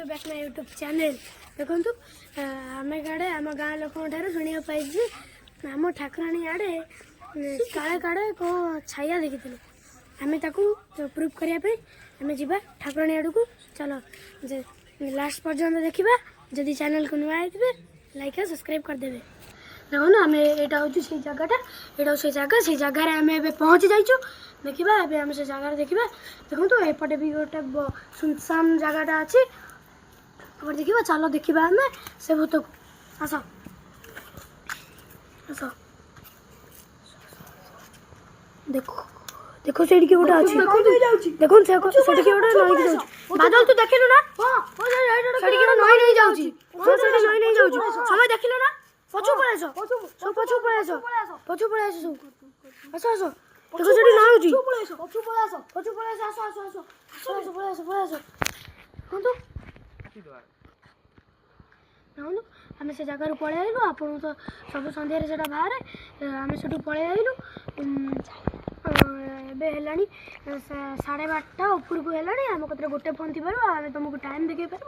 To back my YouTube channel. देखो आम गाड़े आम गाँ लोक शुणा पाई आम ठाकुराणी आड़े काले काड़े कौन छाया देखी आम प्रूफ करने आम जा ठाकुराणी आड़ को चलो लास्ट पर्यंत देखा जदि चैनल को नुआ आए लाइक और सब्सक्राइब करदे। देखो ना आम यहाँ हूँ से जगटा यहाँ से जगार आम ए पहुँची जाइए देखा आम से जगार देखा देखो एपटे भी गोटे सुनसान जगटा अच्छी देखा चलो देखा आम से भूत को आस आस देखो देखो से गोटे अच्छी देखो से गोटे नई बादल तू देखिलु ना नई नहीं जाऊँगी नई नहीं जाऊँ समय देखिलु ना पछू पड़े सब पछू पड़े सब आस आस देखो से नई आस आम से जगार पलि आइलु आप तो सब सन्धार से बाहर आम से पलि आइलु एबे 12:30 उपरको है आम कतरे गोटे फोन थी आम तुमको टाइम देखे पार।